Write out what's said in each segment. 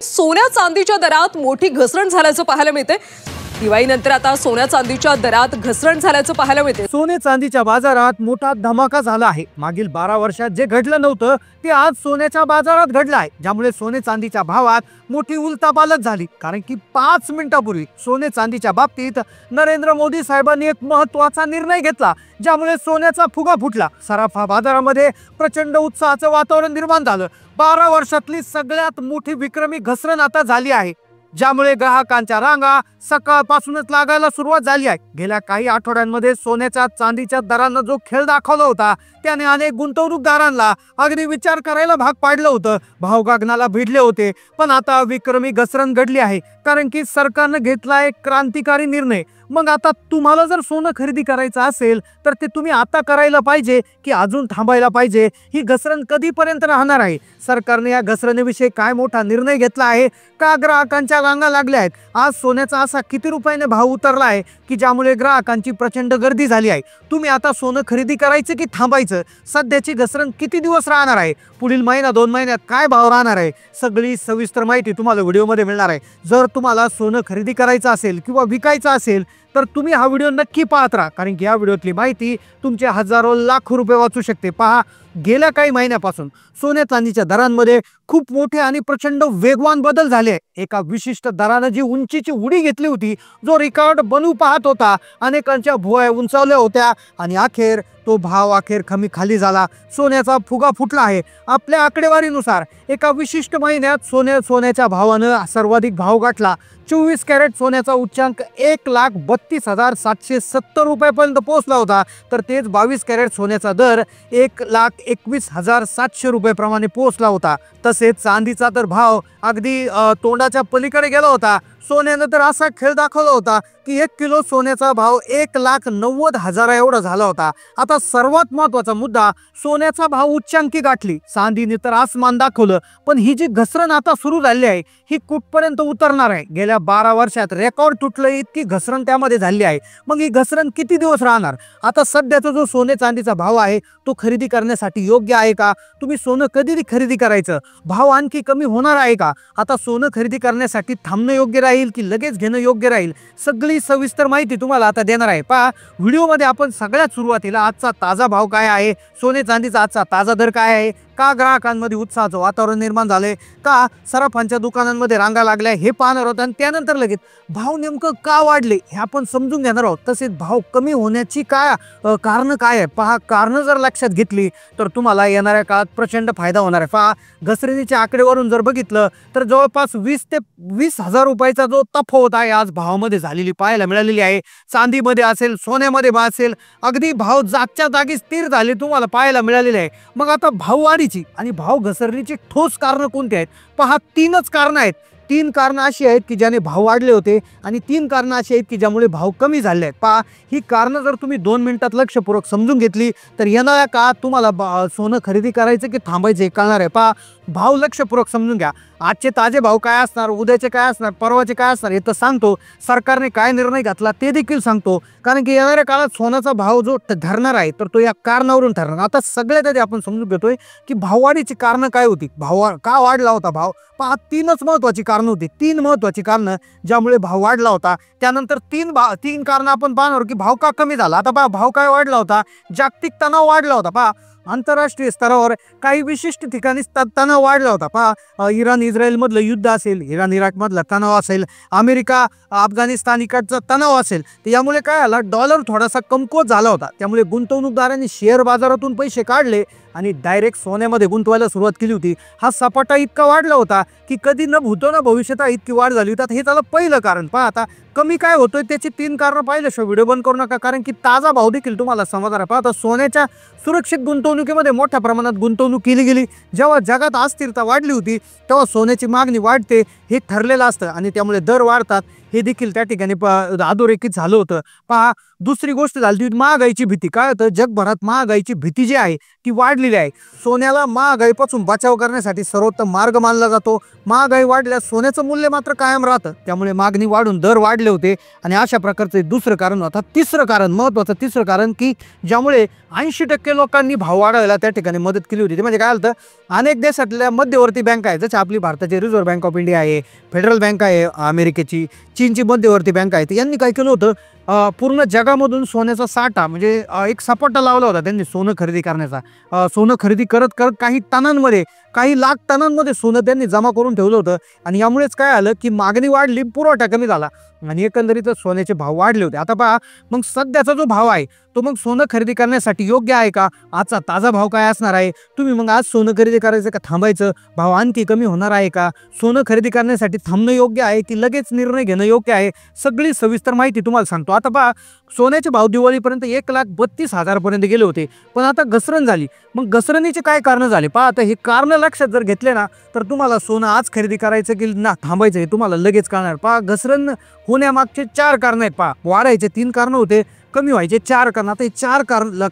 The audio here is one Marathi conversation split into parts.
सोन्या चांदीच्या दरात मोठी घसरण झाल्याचं पाहायला मिळते। दिवाळीनंतर आता सोन्या चांदीच्या दरात घसरण झाल्याचं पाहायला मिळते। सोने चांदीच्या बाजारात मोठा धमाका झाला आहे। मागील 12 वर्षात जे घडलं नव्हतं ते आज सोन्याच्या बाजारात घडलं आहे, ज्यामुळे सोने चांदीच्या भावात मोठी उलथापालथ झाली। कारण की 5 मिनिटांपूर्वी सोने चांदीच्या बाबतीत नरेंद्र मोदी साहेबांनी एक महत्त्वाचा निर्णय घेतला, ज्यामुळे सोन्याचा फुगा फुटला। सराफा बाजारामध्ये प्रचंड उत्साहाचं वातावरण निर्माण झालं। 12 वर्षातली सगळ्यात मोठी विक्रमी घसरण आता झाली आहे, ज्यामुळे ग्राहकांच्या रांगा सकाळपासूनच लागायला सुरुवात झाली आहे। गेल्या काही आठवड्यांमध्ये सोन्याच्या चांदीच्या दरांना जो खेळ दाखवला होता त्याने अनेक गुंतवणूकदारांना अगदी विचार करायला भाग पाडलं होतं। भाव गगनाला भिडले होते, पण आता विक्रमी घसरण घडली आहे, कारण की सरकारने घेतला एक क्रांतिकारी निर्णय। मग आता तुम्हाला जर सोनं खरेदी करायचं असेल तर ते तुम्ही आता करायला पाहिजे की अजून थांबायला पाहिजे? ही घसरण कधीपर्यंत राहणार आहे? सरकारने या घसरणीविषयी काय मोठा निर्णय घेतला आहे? का ग्राहकांच्या रांगा लागल्या आहेत? आज सोन्याचा असा किती रुपयाने भाव उतरला आहे की ज्यामुळे ग्राहकांची प्रचंड गर्दी झाली आहे? तुम्ही आता सोनं खरेदी करायचं की थांबायचं? सध्याची घसरण किती दिवस राहणार आहे? पुढील महिना 2 महिन्यात काय भाव राहणार आहे? सगळी सविस्तर माहिती तुम्हाला व्हिडिओमध्ये मिळणार आहे। जर तुम्हाला सोनं खरेदी करायचं असेल किंवा विकायचं असेल तर तुम्ही हा व्हिडिओ नक्की पाहत राहा, कारण की या व्हिडिओतली माहिती तुमचे हजारो लाखो रुपये वाचू शकते। पहा, गेल्या काही महिन्यापासून सोन्या चांदीच्या दरांमध्ये खूप मोठे आणि प्रचंड वेगवान बदल झाले आहे। एका विशिष्ट दराने जी उंचीची उडी घेतली होती, जो रेकॉर्ड बनू पाहत होता, अनेकांच्या भुवया उंचावल्या होत्या आणि अखेर तो भाव कमी खाली झाला। सोन्याचा फुगा फुटला आहे। आपल्या आकडेवारीनुसार एका विशिष्ट महिन्यात सोन्याच्या भावानं सर्वाधिक भाव गाठला। 24 कॅरेट सोन्याचा उच्चांक 1,32,770 रुपयापर्यंत पोहोचला होता, तर तेच 22 कॅरेट सोन्याचा दर 1,21,700 रुपयाप्रमाणे पोहोचला होता। तसेच चांदीचा तर भाव अगदी तोंडाच्या पलीकडे गेला होता। सोन्यानं तर असा खेळ दाखवला होता की 1 किलो सोन्याचा भाव 1,90,000 एवढा झाला होता। आता सर्वात महत्त्वाचा मुद्दा, सोन्याचा भाव उच्चांकी गाठली, चांदीने तर आसमान दाखवलं, पण ही जी घसरण आता सुरू झाली आहे ही कुठपर्यंत उतरणार आहे? गेल्या 12 वर्षात रेकॉर्ड तुटलं, इतकी घसरण त्यामध्ये झाली आहे। मग ही घसरण किती दिवस राहणार? आता सध्याचा जो सोने चांदीचा भाव आहे तो खरेदी करण्यासाठी योग्य आहे का? तुम्ही सोनं कधी खरेदी करायचं? भाव आणखी कमी होणार आहे का? आता सोनं खरेदी करण्यासाठी थांबणं योग्य राहील की लगेच घेणं योग्य राहील? सगळी सविस्तर माहिती तुम्हाला आता देणार आहे। पहा, व्हिडिओमध्ये आपण सगळ्यात सुरुवातीला आजचा ताजा भाव काय आहे, सोने चांदीचा आजचा ताजा दर काय आहे, का ग्राहकांमध्ये उत्साहाचं वातावरण निर्माण झालंय, का सराफांच्या दुकानांमध्ये रांगा लागल्या, हे पाहणार आहोत। आणि त्यानंतर लगेच भाव नेमकं का वाढले हे आपण समजून घेणार आहोत। तसेच भाव कमी होण्याची कारण काय आहे? पहा, कारण जर लक्षात घेतली तर तुम्हाला येणाऱ्या काळात प्रचंड फायदा होणार आहे। पहा, घसरणीच्या आकडेवरून जर बघितलं तर जवळपास 20 ते 20,000 रुपयाचा जो तफावत आहे आज भावामध्ये झालेली पाहायला मिळालेली आहे। चांदीमध्ये असेल, सोन्यामध्ये असेल, अगदी भाव जागच्या जागी स्थिर झाले तुम्हाला पाहायला मिळालेले आहे। मग आता भाववाढीची आणि भाव घसरणीची ठोस कारण कोणती आहेत? पहा, 3च कारण आहेत। 3 कारणं अशी आहेत की ज्याने भाव वाढले होते आणि 3 कारणं अशी आहेत की ज्यामुळे भाव कमी झाले आहेत। पहा, ही कारणं जर तुम्ही 2 मिनिटात लक्षपूर्वक समजून घेतली तर येणाऱ्या काळात तुम्हाला सोनं खरेदी करायचं की थांबायचं हे कळणार आहे। पहा, भाव लक्षपूर्वक समजून घ्या। आजचे ताजे भाव काय असणार, उद्याचे काय असणार, परवाचे काय असणार हे तर सांगतो। सरकारने काय निर्णय घेतला ते देखील सांगतो, कारण की येणाऱ्या काळात सोन्याचा भाव जो ठरणार आहे तर तो या कारणावरून ठरणार। आता सगळ्यात आधी आपण समजून घेतोय की भाववाढीची कारणं काय होती, भाव का वाढला होता भाव? पहा, 3च महत्त्वाची कारणं होती, 3 महत्त्वाची कारणं ज्यामुळे भाव वाढला होता। त्यानंतर 3 कारणं आपण पाहणार की भाव का कमी झाला। आता पहा, भाव काय वाढला होता? जागतिक तणाव वाढला होता। पहा, आंतरराष्ट्रीय स्तरावर काही विशिष्ट ठिकाणी तणाव वाढला होता। पहा, इराण इस्रायल मधलं युद्ध असेल, इराण इराक मधला तणाव असेल, अमेरिका अफगाणिस्तान इकडचा तणाव असेल, तर यामुळे काय झाला, डॉलर थोडासा कमकुवत झाला होता। त्यामुळे गुंतवणूकदारांनी शेअर बाजारातून पैसे काढले आणि डायरेक्ट सोन्यामध्ये गुंतवायला सुरुवात केली होती। हा सपाटा इतका वाढला होता की कधी न भूतो ना भविष्यात इतकी वाढ झाली होती। हे त्याला पहिलं कारण। पहा, आता कमी काय होतोय त्याची 3 कारणं पाहिल्याशिवाय व्हिडिओ बंद करू नका, कारण की ताजा भाव देखील तुम्हाला समजणार आहे। पहा, आता सोन्याच्या सुरक्षित गुंतवणुकीमध्ये मोठ्या प्रमाणात गुंतवणूक केली गेली। जेव्हा जगात अस्थिरता वाढली होती तेव्हा सोन्याची मागणी वाढते हे ठरलेलं असतं आणि त्यामुळे दर वाढतात हे देखील त्या ठिकाणी अधोरेखित झालं होतं. पहा, दुसरी गोष्ट झाली ती महागाईची भीती. काय होतं, जगभरात महागाईची भीती जी आहे ती वाढलेली आहे. सोन्याला महागाईपासून बचाव करण्यासाठी सर्वोत्तम मार्ग मानला जातो. महागाई वाढल्यास सोन्याचं मूल्य मात्र कायम राहतं, त्यामुळे मागणी वाढून दर वाढले होते. आणि अशा प्रकारचं दुसरं कारण होतं. तिसरं कारण, महत्त्वाचं तिसरं कारण, की ज्यामुळे 80% लोकांनी भाव वाढवायला त्या ठिकाणी मदत केली होती. ते म्हणजे काय होतं, अनेक देशातल्या मध्यवर्ती बँक आहे, जसे आपली भारताची रिझर्व्ह बँक ऑफ इंडिया आहे, फेडरल बँक आहे अमेरिकेची, चीनची मध्यवर्ती बँक आहे, यांनी काय केलं होतं, पूर्ण जगामधून सोन्याचा साठा म्हणजे एक सपाटा लावला होता त्यांनी सोनं खरेदी करण्याचा. सोनं खरेदी करत करत काही टनांमध्ये, काही लाख टनांमध्ये सोनं त्यांनी जमा करून ठेवलं होतं. आणि यामुळेच काय आलं, की मागणी वाढली, पुरवठा कमी झाला आणि एकंदरीतच सोन्याचे भाव वाढले होते. आता पहा, मग सध्याचा जो भाव आहे तो मग सोनं खरेदी करण्यासाठी योग्य आहे का? आजचा ताजा भाव काय असणार आहे? तुम्ही मग आज सोनं खरेदी करायचं का थांबायचं? भाव आणखी कमी होणार आहे का? सोनं खरेदी करण्यासाठी थांबणं योग्य आहे की लगेच निर्णय घेणं योग्य आहे? सगळी सविस्तर माहिती तुम्हाला सांगतो. आता पहा, सोन्याचे भाव दिवाळीपर्यंत 1,32,000 पर्यंत गेले होते, पण आता घसरण झाली. मग घसरणीचे काय कारण झाले? पहा, आता हे कारण लक्षात जर घेतले ना, तर तुम्हाला सोनं आज खरेदी करायचं की ना थांबायचं हे तुम्हाला लगेच कळणार. पहा, घसरण होण्यामागचे 4 कारण आहेत. पहा, वाढायचे 3 कारण होते, कमी व्हायचे 4 कारण. आता हे 4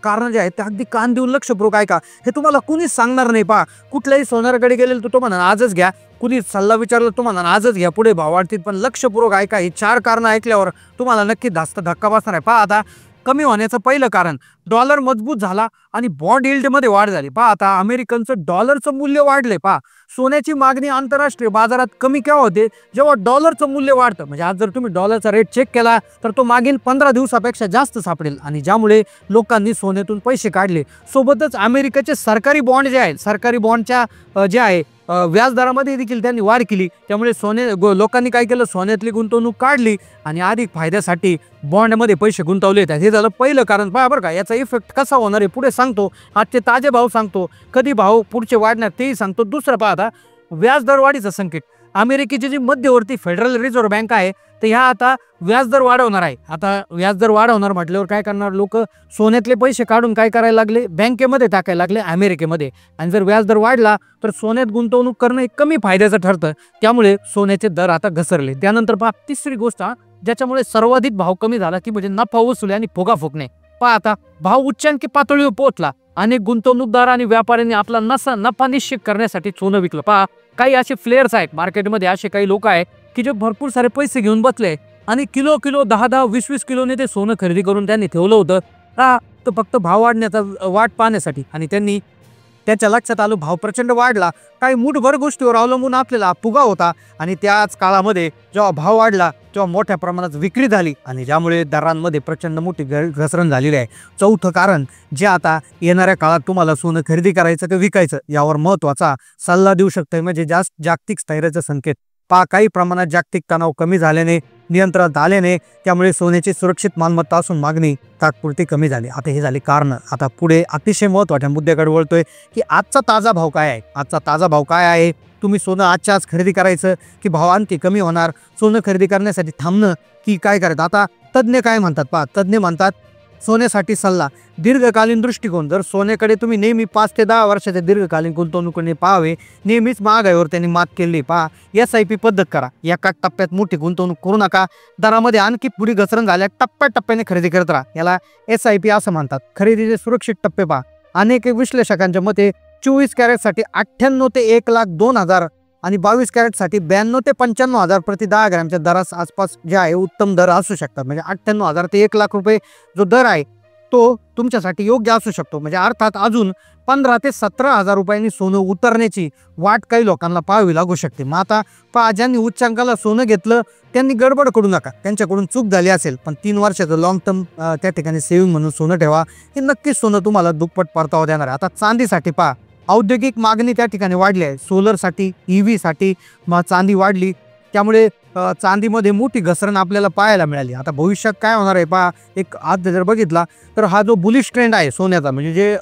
कारण जे आहेत ते अगदी कान देऊन लक्षपूर्वक ऐका. हे तुम्हाला कुणीच सांगणार नाही. पहा, कुठल्याही सोनाराकडे गेलेलं तो म्हणा आजच घ्या, कुणी सल्ला विचारलं तो म्हणा आजच घ्या, पुढे भाव वाढतील. पण लक्षपूर्वक ऐका, हे 4 कारण ऐकल्यावर तुम्हाला नक्की धक्का बसणार आहे. पहा, आता कमी होण्याचं पहिलं कारण, डॉलर मजबूत झाला आणि बॉन्ड यील्डमध्ये वाढ झाली. पहा, आता अमेरिकनचं डॉलरचं मूल्य वाढले. पहा, सोन्याची मागणी आंतरराष्ट्रीय बाजारात कमी केव्हा होते? जेव्हा डॉलरचं मूल्य वाढतं. म्हणजे आज जर तुम्ही डॉलरचा रेट चेक केला तर तो मागील 15 दिवसापेक्षा जास्त सापडेल आणि ज्यामुळे लोकांनी सोन्यातून पैसे काढले. सोबतच अमेरिकेचे सरकारी बॉन्ड जे आहेत, सरकारी बॉन्डच्या जे आहे व्याजदरामध्ये देखील त्यांनी वाढ केली. त्यामुळे लोकांनी काय केलं, सोन्यातली गुंतवणूक काढली आणि अधिक फायद्यासाठी बॉन्डमध्ये पैसे गुंतवले. हे झालं पहिलं कारण. पहा बरं का, याचा इफेक्ट कसा होणार आहे पुढे सांगतो. आजचे ताजे भाव सांगतो, कधी भाव पुढचे वाढणार तेही सांगतो. दुसरं पहा, आता व्याजदर वाढीचं संकेत. अमेरिकेची जी मध्यवर्ती फेडरल रिझर्व्ह बँक आहे, तर ह्या आता व्याजदर वाढवणार आहे. आता व्याजदर वाढवणार म्हटल्यावर काय करणार, लोक सोन्यातले पैसे काढून काय करायला लागले, बँकेमध्ये टाकायला लागले अमेरिकेमध्ये. आणि जर व्याजदर वाढला तर सोन्यात गुंतवणूक करणं एक कमी फायद्याचं ठरतं. त्यामुळे सोन्याचे दर आता घसरले. त्यानंतर पहा, तिसरी गोष्ट ज्याच्यामुळे सर्वाधिक भाव कमी झाला की म्हणजे नफा वसुली आणि फुगा फुकणे. पहा, आता भाव उच्चांकी पातळीवर पोहोचला. अनेक गुंतवणूकदार आणि व्यापाऱ्यांनी आपला नफा निश्चित करण्यासाठी सोनं विकलं. पहा, काही असे फ्लेअर्स आहेत मार्केटमध्ये, असे काही लोक आहेत की जे भरपूर सारे पैसे घेऊन बसले आणि किलो 10 20 किलोने ते सोनं खरेदी करून त्यांनी ठेवलं होतं. तर फक्त भाव वाढण्याचा वाट पाहण्यासाठी. आणि त्यांनी त्याच्या लक्षात आलं भाव प्रचंड वाढला, काही मूठभर गोष्टीवर अवलंबून आपल्याला फुगा होता. आणि त्याच काळामध्ये जेव्हा भाव वाढला तेव्हा मोठ्या प्रमाणात विक्री झाली आणि ज्यामुळे दरांमध्ये प्रचंड मोठी घसरण झालेली आहे. चौथं कारण, जे आता येणाऱ्या काळात तुम्हाला सोनं खरेदी करायचं का विकायचं यावर महत्त्वाचा सल्ला देऊ शकते, म्हणजे जागतिक स्थैर्याचे संकेत. पहा, काही प्रमाणात जागतिक तणाव कमी झाल्याने, नियंत्रणात आल्याने, त्यामुळे सोन्याची सुरक्षित मालमत्ता असून मागणी तात्पुरती कमी झाली. आता हे झाले कारण. आता पुढे अतिशय महत्त्वाच्या मुद्द्याकडे वळतोय की आजचा ताजा भाव काय आहे. आजचा ताजा भाव काय आहे? तुम्ही सोनं आजच्या आज खरेदी करायचं की भाव आणखी कमी होणार? सोनं खरेदी करण्यासाठी थांबणं की काय करायचं? आता तज्ज्ञ काय म्हणतात? पहा, तज्ज्ञ म्हणतात सोन्यासाठी सल्ला, दीर्घकालीन दृष्टिकोन. जर सोन्याकडे तुम्ही नेहमी 5 ते 10 वर्षाच्या दीर्घकालीन गुंतवणुकीने पाहावे. नेहमीच महागाईवर त्यांनी मात केली. पहा, SIP पद्धत करा. एका टप्प्यात मोठी गुंतवणूक करू नका. दरामध्ये आणखी पुढे घसरण झाल्या टप्प्याटप्प्याने खरेदी करत राहा. याला SIP असं म्हणतात. खरेदीचे सुरक्षित टप्पे पहा. अनेक विश्लेषकांच्या मते 24 कॅरेटसाठी 98 ते 1,02,000 आणि 22 कॅरेटसाठी 92 ते 95,000 प्रति 10 ग्रॅमच्या दरास आसपास जे आहे उत्तम दर असू शकतात. म्हणजे 98,000 ते 1,00,000 रुपये जो दर आहे तो तुमच्यासाठी योग्य असू शकतो. म्हणजे अर्थात अजून 15 ते 17,000 रुपयांनी सोनं उतरण्याची वाट काही लोकांना पाहावी लागू शकते. मग आता पहा, ज्यांनी उच्चांकाला सोनं घेतलं त्यांनी गडबड करू नका. त्यांच्याकडून चूक झाली असेल, पण 3 वर्षाचं लॉंग टर्म त्या ठिकाणी सेव्हिंग म्हणून सोनं ठेवा. हे नक्कीच सोनं तुम्हाला दुप्पट परतावा देणार आहे. आता चांदीसाठी पहा, औद्योगिक मागणी त्या ठिकाणी वाढली आहे. सोलरसाठी, EV साठी चांदी वाढली. त्यामुळे चांदीमध्ये मोठी घसरण आपल्याला पाहायला मिळाली. आता भविष्यात काय होणार आहे पहा, एक आज जर बघितला तर हा जो बुलिश ट्रेंड आहे सोन्याचा, म्हणजे जे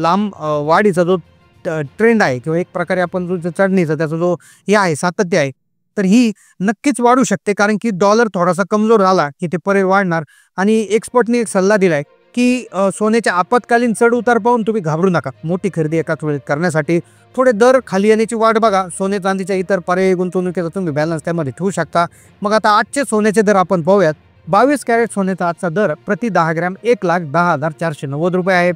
लांब वाढीचा जो ट्रेंड आहे किंवा एक प्रकारे आपण जो चढणीचा त्याचा जो हे आहे सातत्य आहे, तर ही नक्कीच वाढू शकते. कारण की डॉलर थोडासा कमजोर झाला की ते परत वाढणार. आणि एक्सपर्टने एक सल्ला दिलाय की सोन्याचे आपत्कालीन चढ उतार पाहून तुम्ही घाबरू नका. मोठी खरेदी एकाच वेळेस करण्यासाठी थोडे दर खाली येण्याची वाट बघा. सोने चांदीच्या इतर पर्यायी गुंतवणुकीचा तुम्ही बॅलन्स त्यामध्ये ठेवू शकता. मग आता आजचे सोन्याचे दर आपण पाहूयात. 22 कॅरेट सोन्याचा आजचा दर प्रति 10 ग्रॅम 1,10,490 रुपये आहे.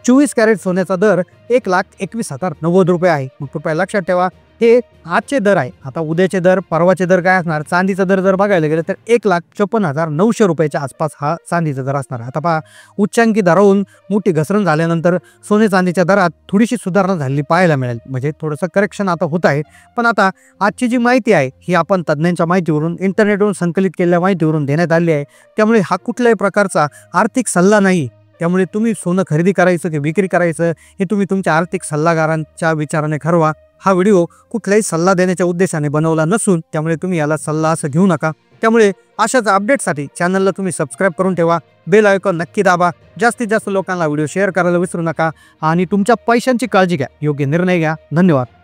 24 कॅरेट सोन्याचा दर 1,21,090 रुपये आहे. मग कृपया लक्षात ठेवा, हे आजचे दर आहे. आता उद्याचे दर, परवाचे दर काय असणार? चांदीचा दर जर बघायला गेलं तर 1,54,900 रुपयाच्या आसपास हा चांदीचा दर असणार. आता पहा, उच्चांकी दरावरून मोठी घसरण झाल्यानंतर सोने चांदीच्या दरात थोडीशी सुधारणा झालेली पाहायला मिळेल. म्हणजे थोडंसं करेक्शन आता होत आहे. पण आता आजची जी माहिती आहे ही आपण तज्ज्ञांच्या माहितीवरून, इंटरनेटवरून संकलित केलेल्या माहितीवरून देण्यात आली आहे. त्यामुळे हा कुठल्याही प्रकारचा आर्थिक सल्ला नाही. त्यामुळे तुम्ही सोनं खरेदी करायचं की विक्री करायचं हे तुम्ही तुमच्या आर्थिक सल्लागारांच्या विचाराने ठरवा. हा व्हिडिओ कुठलाही सल्ला देण्याच्या उद्देशाने बनवला नसून त्यामुळे तुम्ही याला सल्ला असं घेऊ नका. त्यामुळे अशाच अपडेटसाठी चॅनलला तुम्ही सबस्क्राईब करून ठेवा. बेल आयकॉन नक्की दाबा. जास्तीत जास्त लोकांना व्हिडिओ शेअर करायला विसरू नका आणि तुमच्या पैशांची काळजी घ्या. योग्य निर्णय घ्या. धन्यवाद.